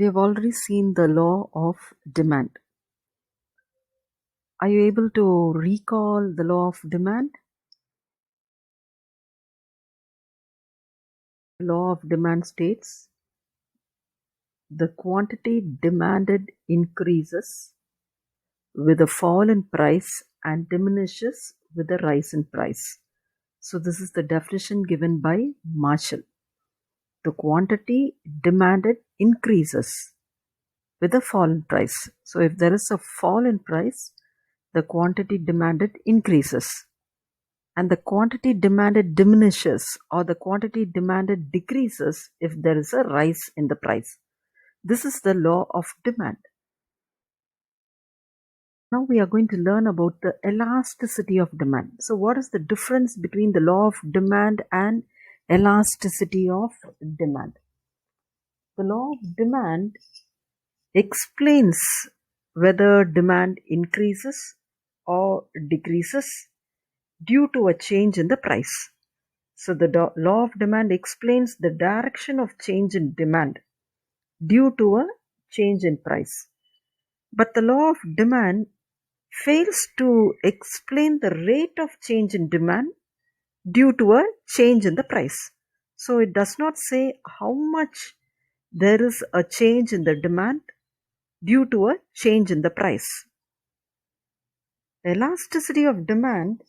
We have already seen the law of demand. Are you able to recall the law of demand? The law of demand states the quantity demanded increases with a fall in price and diminishes with a rise in price. So this is the definition given by Marshall. The quantity demanded increases with a fall in price. So if there is a fall in price, the quantity demanded increases, and the quantity demanded diminishes or the quantity demanded decreases if there is a rise in the price. This is the law of demand. Now we are going to learn about the elasticity of demand. So what is the difference between the law of demand and elasticity of demand? The law of demand explains whether demand increases or decreases due to a change in the price. So the law of demand explains the direction of change in demand due to a change in price. But the law of demand fails to explain the rate of change in demand due to a change in the price. So it does not say how much there is a change in the demand due to a change in the price. Elasticity of demand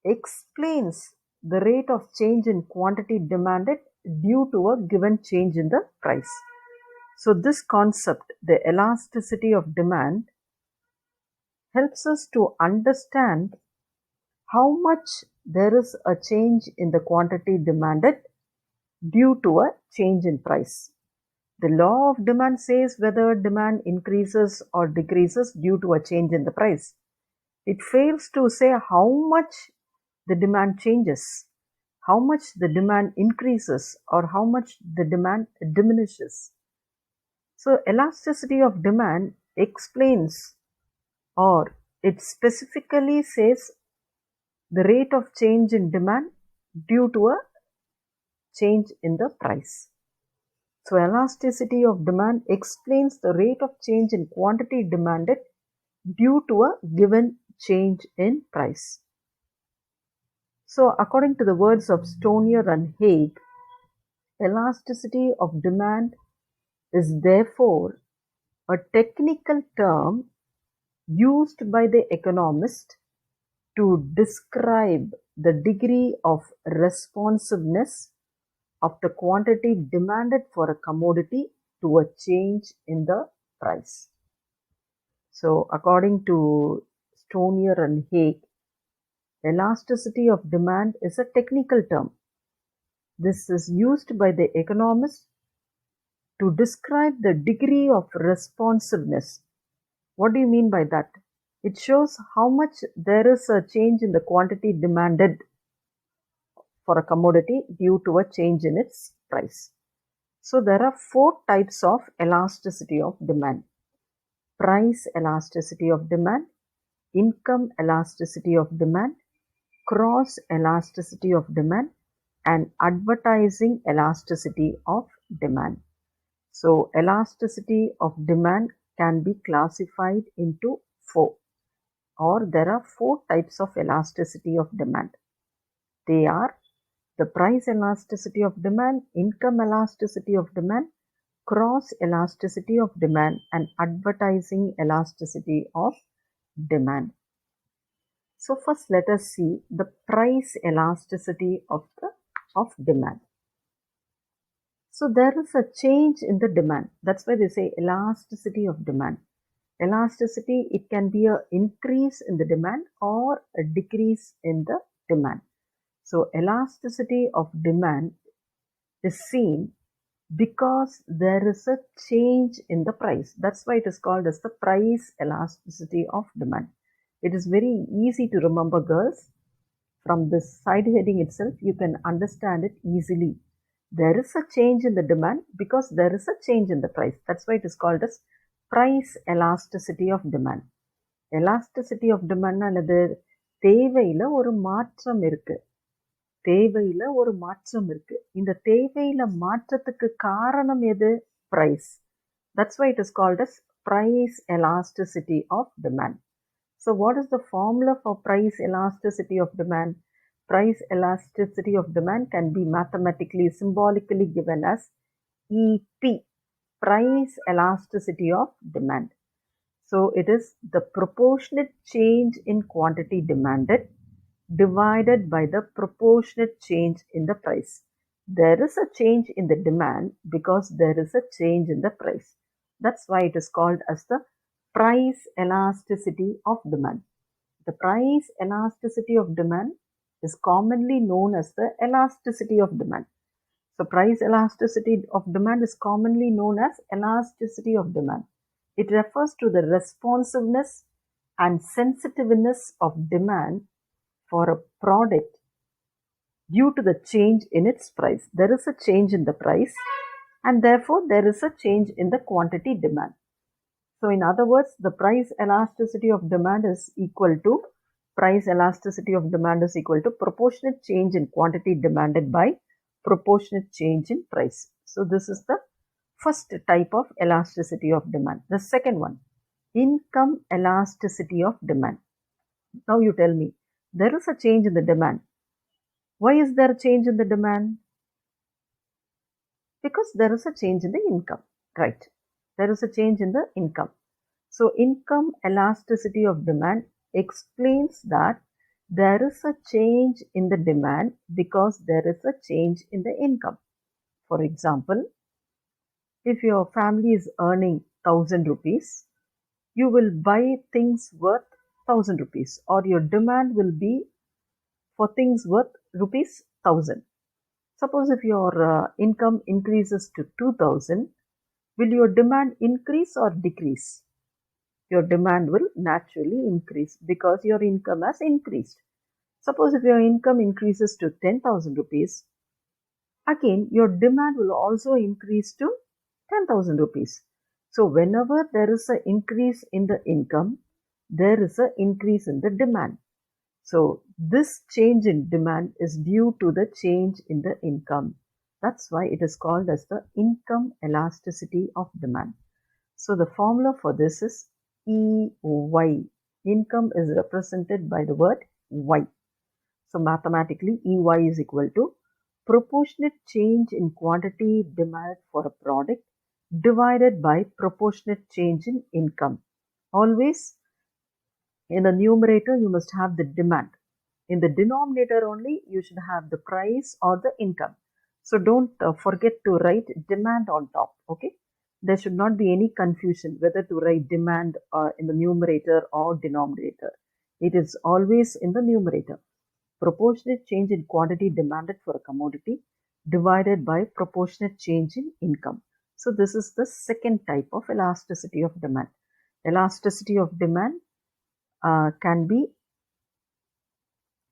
explains the rate of change in quantity demanded due to a given change in the price. So this concept, the elasticity of demand, helps us to understand how much there is a change in the quantity demanded due to a change in price. The law of demand says whether demand increases or decreases due to a change in the price. It fails to say how much the demand changes, how much the demand increases, or how much the demand diminishes. So elasticity of demand explains, or it specifically says, the rate of change in demand due to a change in the price. So elasticity of demand explains the rate of change in quantity demanded due to a given change in price. So according to the words of Stonier and Haig, elasticity of demand is therefore a technical term used by the economist to describe the degree of responsiveness of the quantity demanded for a commodity to a change in the price. So according to Stonier and Haig, elasticity of demand is a technical term. This is used by the economist to describe the degree of responsiveness. What do you mean by that? It shows how much there is a change in the quantity demanded for a commodity due to a change in its price. So there are 4 types of elasticity of demand: price elasticity of demand, income elasticity of demand, cross elasticity of demand, and advertising elasticity of demand. So elasticity of demand can be classified into 4, or there are 4 types of elasticity of demand. They are the price elasticity of demand, income elasticity of demand, cross elasticity of demand, and advertising elasticity of demand. So first let us see the price elasticity of demand. So there is a change in the demand. That's why they say elasticity of demand. Elasticity, it can be an increase in the demand or a decrease in the demand. So elasticity of demand is seen because there is a change in the price. That's why it is called as the price elasticity of demand. It is very easy to remember, girls. From this side heading itself, you can understand it easily. There is a change in the demand because there is a change in the price. That's why it is called as price elasticity of demand. Elasticity of demand ஆனது தேவையில ஒரு மாற்றம் இருக்கு. தேவையில ஒரு மாற்றம் இருக்கு. இந்த தேவையில மாற்றத்துக்கு காரணம் எது? Price. That's why it is called as price elasticity of demand. So what is the formula for price elasticity of demand? Price elasticity of demand can be mathematically, symbolically given as EP, price elasticity of demand. So it is the proportionate change in quantity demanded divided by the proportionate change in the price. There is a change in the demand because there is a change in the price. That's why it is called as the price elasticity of demand. The price elasticity of demand is commonly known as the elasticity of demand. So price elasticity of demand is commonly known as elasticity of demand. It refers to the responsiveness and sensitiveness of demand for a product due to the change in its price. There is a change in the price and therefore there is a change in the quantity demand. So in other words, the price elasticity of demand is equal to proportionate change in quantity demanded by proportionate change in price. So this is the first type of elasticity of demand. The second one, income elasticity of demand. Now you tell me, there is a change in the demand. Why is there a change in the demand? Because there is a change in the income, right? There is a change in the income. So income elasticity of demand explains that there is a change in the demand because there is a change in the income. For example, if your family is earning 1000 rupees, you will buy things worth 1000 rupees, or your demand will be for things worth rupees 1000. Suppose if your income increases to 2000, will your demand increase or decrease? Your demand will naturally increase because your income has increased. Suppose if your income increases to 10,000 rupees, again your demand will also increase to 10,000 rupees. So whenever there is an increase in the income, there is an increase in the demand. So this change in demand is due to the change in the income. That's why it is called as the income elasticity of demand. So the formula for this is EY. Income is represented by the word Y. So mathematically EY is equal to proportionate change in quantity demanded for a product divided by proportionate change in income. Always in the numerator you must have the demand. In the denominator only you should have the price or the income. So don't forget to write demand on top, okay? There should not be any confusion whether to write demand in the numerator or denominator. It is always in the numerator. Proportionate change in quantity demanded for a commodity divided by proportionate change in income. So this is the second type of elasticity of demand. Elasticity of demand can be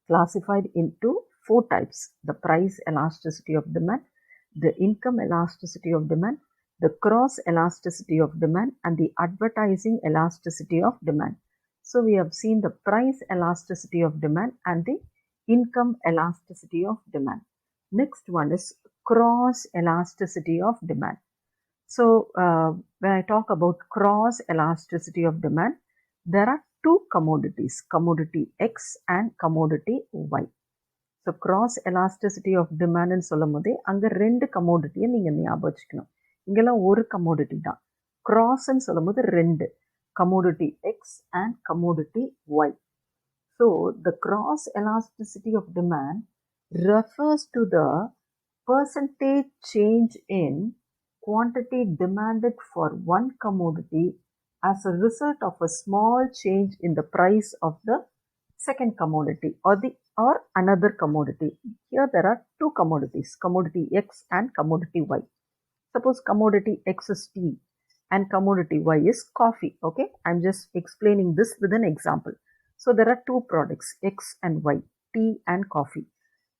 classified into four types: the price elasticity of demand, the income elasticity of demand, the cross elasticity of demand, and the advertising elasticity of demand. So we have seen the price elasticity of demand and the income elasticity of demand. Next one is cross elasticity of demand. So when I talk about cross elasticity of demand, there are two commodities, commodity X and commodity Y. So cross elasticity of demand ன்னு சொல்லும் போதே அங்கே ரெண்டு கமோடிட்டியை நீங்கள் ஞாபகம் வச்சுக்கணும். இங்கெல்லாம் ஒரு கமோடிட்டி தான். கிராஸ்ன்னு சொல்லும் போது ரெண்டு, commodity X and commodity Y. So the cross elasticity of demand refers to the percentage change in quantity demanded for one commodity as a result of a small change in the price of the second commodity or another commodity. Here there are two commodities, commodity X and commodity Y. Suppose commodity X is tea and commodity Y is coffee. Okay, I'm just explaining this with an example. So there are two products, X and Y, tea and coffee.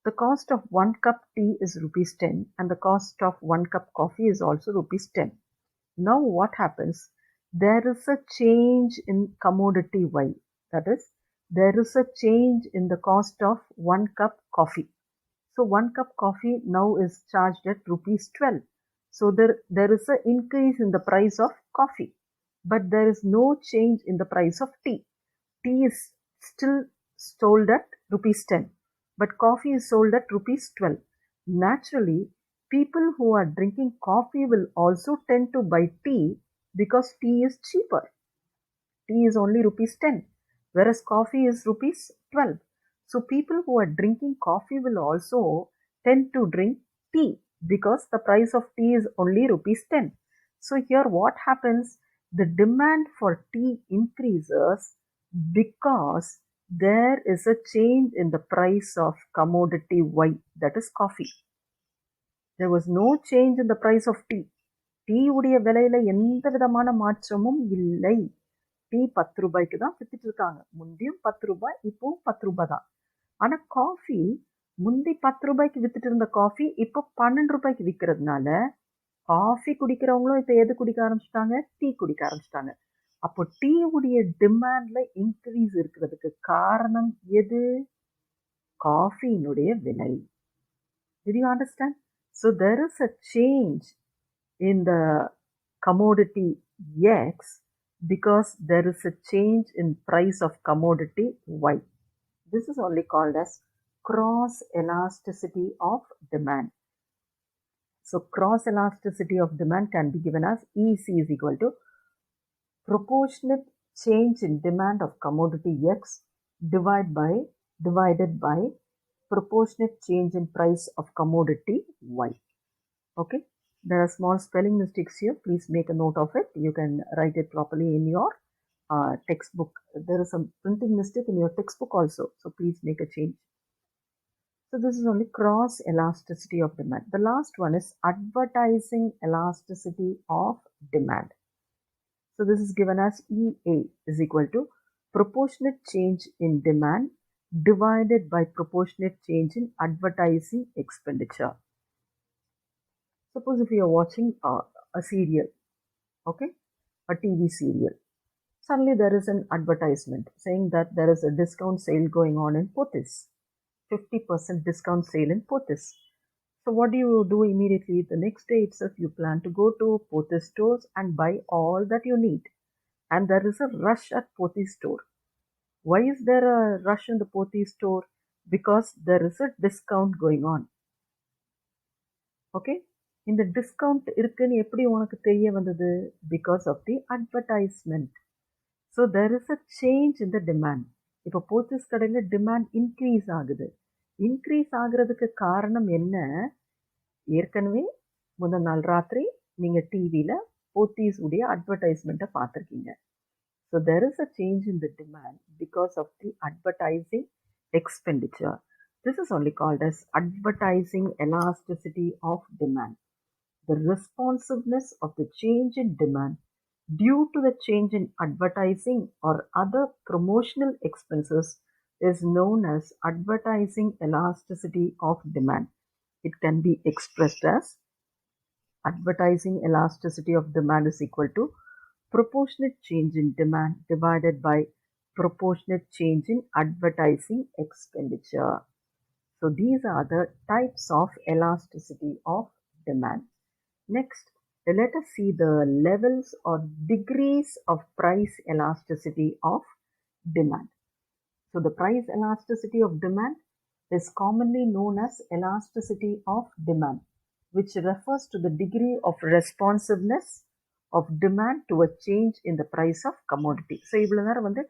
The cost of 1 cup tea is rupees 10 and the cost of 1 cup coffee is also rupees 10. Now what happens? There is a change in commodity Y. That is, there is a change in the cost of 1 cup coffee. So 1 cup coffee now is charged at rupees 12. So there is an increase in the price of coffee, but there is no change in the price of tea. Tea is still sold at rupees 10, but coffee is sold at rupees 12. Naturally, people who are drinking coffee will also tend to buy tea because tea is cheaper. Tea is only rupees 10, whereas coffee is rupees 12. So people who are drinking coffee will also tend to drink tea because the price of tea is only rupees 10. So here what happens? The demand for tea increases because there is a change in the price of commodity Y, that is coffee. There was no change in the price of tea. Tea உடைய விலையில எந்த விதமான மாற்றமும் இல்லை. Tea 10 ரூபாய்க்கு தான் வித்துட்டு இருக்காங்க. முந்தியும் 10 ரூபாய், இப்பவும் 10 ரூபாய் தான். ஆனா காஃபி முந்தி 10 ரூபாய்க்கு வித்துட்டு இருந்த காஃபி இப்போ 12 ரூபாய்க்கு விற்கிறதுனால காஃபி குடிக்கிறவங்களும் இப்போ எது குடிக்க ஆரம்பிச்சிட்டாங்க? டீ குடிக்க ஆரம்பிச்சிட்டாங்க. அப்போ டீ உடைய டிமாண்ட்ல இன்க்ரீஸ் இருக்கிறதுக்கு காரணம் எது? காஃபியினுடைய விலை. Did you understand? So there is a change in the commodity X because there is a change in price of commodity Y. This is only called as cross elasticity of demand. So cross elasticity of demand can be given as EC is equal to proportionate change in demand of commodity X divided by proportionate change in price of commodity Y. Okay. There are small spelling mistakes here. Please make a note of it. You can write it properly in your textbook. There is some printing mistake in your textbook also. So please make a change. So this is only cross elasticity of demand. The last one is advertising elasticity of demand. So this is given as EA is equal to proportionate change in demand divided by proportionate change in advertising expenditure. Suppose if you are watching a serial, okay, a TV serial, suddenly there is an advertisement saying that there is a discount sale going on in Pothys, 50% discount sale in Pothys. So what do you do immediately? The next day itself you plan to go to Pothys stores and buy all that you need. And there is a rush at Pothys store. Why is there a rush in the Pothys store? Because there is a discount going on. Okay? இந்த discount இருக்குன்னு எப்படி உனக்கு தெரிய வந்தது? Because of the advertisement. So there is a change in the demand. இப்போ போத்தீஸ் கடையில் demand increase ஆகுது. Increase ஆகுறதுக்கு காரணம் என்ன? ஏற்கனவே முதல் நாள் ராத்திரி நீங்கள் டிவியில் போத்தீஸ் உடைய அட்வர்டைஸ்மெண்ட்டை பார்த்துருக்கீங்க. So there is a change in the demand because of the advertising expenditure. This is only called as advertising elasticity of demand. The responsiveness of the change in demand due to the change in advertising or other promotional expenses is known as advertising elasticity of demand. It can be expressed as advertising elasticity of demand is equal to proportionate change in demand divided by proportionate change in advertising expenditure. So these are the types of elasticity of demand. Next, let us see the levels or degrees of price elasticity of demand. So the price elasticity of demand is commonly known as elasticity of demand, which refers to the degree of responsiveness of demand to a change in the price of commodity. So இவ்வளவு நேரம் வந்து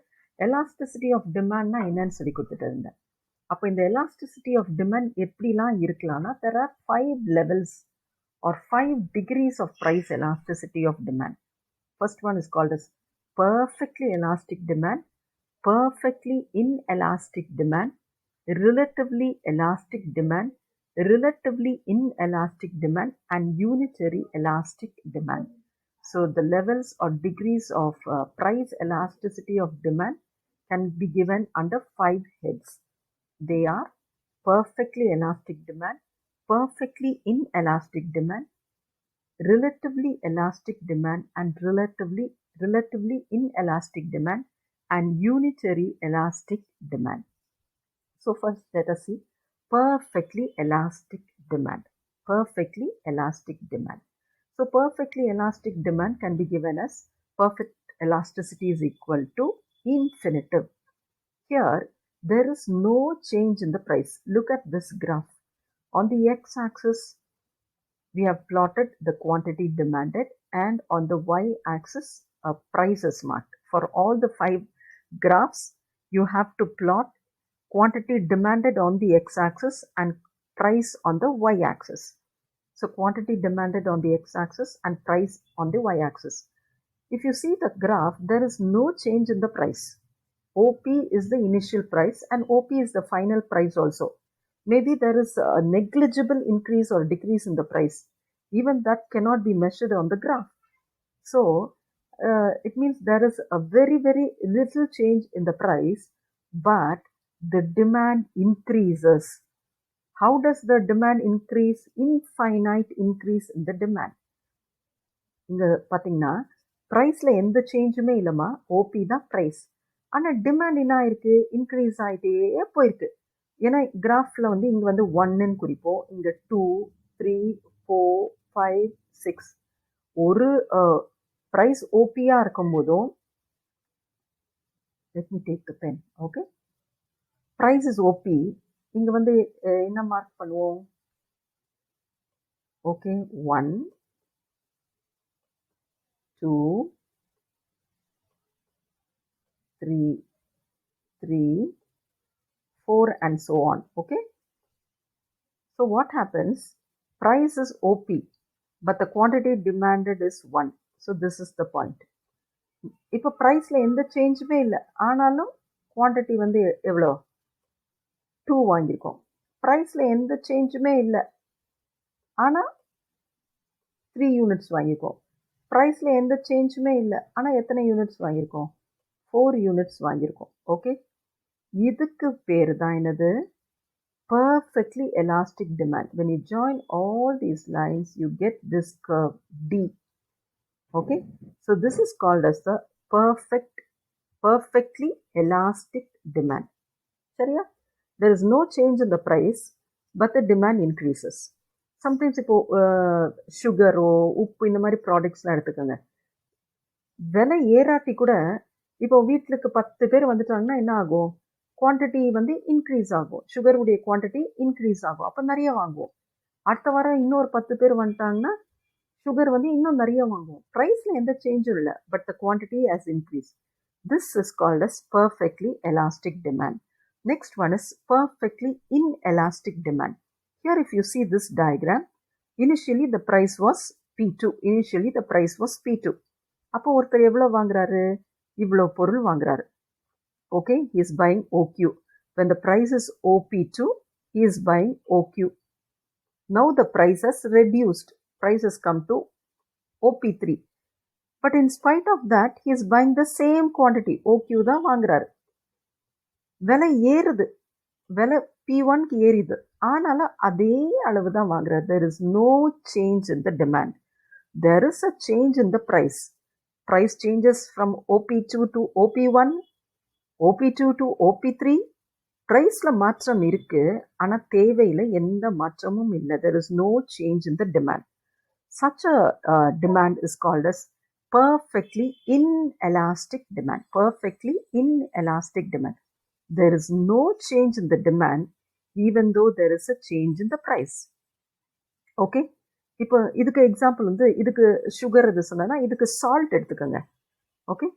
elasticity of demandனா என்னன்னு சொல்லி கொடுத்துட்டு இருந்தேன். அப்போ இந்த elasticity of demand எப்படிலாம் இருக்கலாம்னா there are 5 levels or 5 degrees of price elasticity of demand. First one is called as perfectly elastic demand, perfectly inelastic demand, relatively elastic demand, relatively inelastic demand, and unitary elastic demand. So the levels or degrees of price elasticity of demand can be given under 5 heads. They are perfectly elastic demand, perfectly inelastic demand, relatively elastic demand, and relatively inelastic demand, and unitary elastic demand. So first let us see perfectly elastic demand. Perfectly elastic demand. So perfectly elastic demand can be given as perfect elasticity is equal to infinitive. Here, there is no change in the price. Look at this graph. On the x-axis, we have plotted the quantity demanded, and on the y-axis, a price is marked. For all the 5 graphs, you have to plot quantity demanded on the x-axis and price on the y-axis. So quantity demanded on the x-axis and price on the y-axis. If you see the graph, there is no change in the price. OP is the initial price and OP is the final price also. Maybe there is a negligible increase or decrease in the price. Even that cannot be measured on the graph. So it means there is a very, very little change in the price, but the demand increases. How does the demand increase? Infinite increase in the demand. இங்க பார்த்தீங்கன்னா ப்ரைஸில் எந்த சேஞ்சுமே இல்லைம்மா, OP தான் price. ஆனால் demand என்ன ஆயிருக்கு? Increase ஆகிட்டே போயிருக்கு. ஏன்னா கிராஃபில் வந்து இங்கே வந்து 1ன்னு குறிப்போம், இங்கே 2, 3, 4, 5, 6. ஒரு ப்ரைஸ் ஓபியாக இருக்கும் போதும், let me take the pen. Okay, price is OP. இங்கே வந்து என்ன மார்க் பண்ணுவோம்? Okay, 1, 2, 3, 4 and so on. Okay, so what happens? Price is OP, but the quantity demanded is 1. So this is the point. இப்போ ப்ரைஸில் எந்த சேஞ்சுமே இல்லை, ஆனாலும் quantity வந்து எவ்வளோ? 2 வாங்கியிருக்கோம். ப்ரைஸில் எந்த சேஞ்சுமே இல்லை, ஆனால் 3 யூனிட்ஸ் வாங்கியிருக்கோம். ப்ரைஸில் எந்த சேஞ்சுமே இல்லை, ஆனால் எத்தனை யூனிட்ஸ் வாங்கியிருக்கோம்? 4 யூனிட்ஸ் வாங்கியிருக்கோம். ஓகே, இதுக்கு பேர் தான் என்னது? Perfectly elastic demand. When you join all these lines, you get this curve D. Okay, so this is called as the perfectly elastic demand. சரியா? There is no change in the price, but the demand increases. Sometimes இப்போ சுகரோ உப்பு இந்த மாதிரி ப்ராடக்ட்ஸ்லாம் எடுத்துக்கோங்க, விலை ஏறாட்டி கூட இப்போ வீட்டுக்கு 10 பேர் வந்துட்டாங்கன்னா என்ன ஆகும்? குவான்டிட்டி வந்து இன்க்ரீஸ் ஆகும், சுகருடைய குவான்டிட்டி இன்க்ரீஸ் ஆகும், அப்போ நிறைய வாங்குவோம். அடுத்த வாரம் இன்னொரு 10 பேர் வந்துட்டாங்கன்னா சுகர் வந்து இன்னும் நிறைய வாங்குவோம். ப்ரைஸில் எந்த சேஞ்சும் இல்லை, but the quantity has increase. This is called as perfectly elastic demand. Next one is perfectly inelastic demand. Here if you see this diagram, initially the price was P2. Initially the price was P2. அப்போ ஒருத்தர் எவ்வளோ வாங்குறாரு? இவ்வளோ பொருள் வாங்குறாரு. Okay, he is buying OQ. When the price is OP2, he is buying OQ. Now the price has reduced. Price has come to OP3. But in spite of that, he is buying the same quantity. OQ தான் வாங்குறாரு. விலை ஏறுது, விலை P1க்கு ஏறிது, ஆனாலும் அதே அளவு தான் வாங்குறாரு. There is no change in the demand. There is a change in the price. Price changes from OP2 to OP1, OP2 to OP3. ப்ரைஸில் மாற்றம் இருக்கு, ஆனால் தேவையில் எந்த மாற்றமும் இல்லை. There is no change in the demand. Such a demand is called as perfectly inelastic demand. Perfectly inelastic demand. There is no change in the demand even though there is a change in the price. Okay, இப்போ இதுக்கு example வந்து, இதுக்கு sugar இது சொன்னா, இதுக்கு salt எடுத்துக்கோங்க. Okay,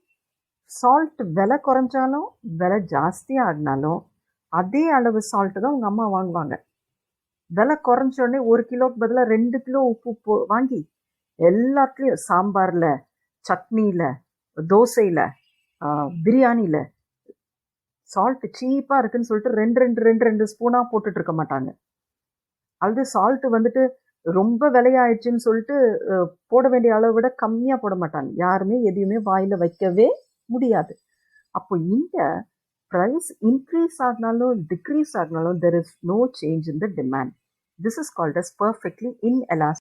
salt விலை குறைஞ்சாலும் விலை ஜாஸ்தியாக ஆகினாலும் அதே அளவு சால்ட்டு தான் உங்கள் அம்மா வாங்குவாங்க. விலை குறைஞ்சோடனே 1 கிலோக்கு பதிலாக 2 கிலோ உப்பு வாங்கி எல்லாத்துலேயும், சாம்பாரில், சட்னியில், தோசையில், பிரியாணியில் சால்ட்டு சீப்பாக இருக்குன்னு சொல்லிட்டு 2 ஸ்பூனாக போட்டுட்டு இருக்க மாட்டாங்க. அது சால்ட்டு வந்துட்டு ரொம்ப விலையாயிடுச்சுன்னு சொல்லிட்டு போட வேண்டிய அளவை விட கம்மியாக போட மாட்டாங்க. யாருமே எதையுமே வாயில் வைக்கவே முடியாது. அப்போ இங்கே ப்ரைஸ் இன்க்ரீஸ் ஆகினாலும் டிக்ரீஸ் ஆகினாலும் there is no change in the demand. This is called as perfectly inelastic.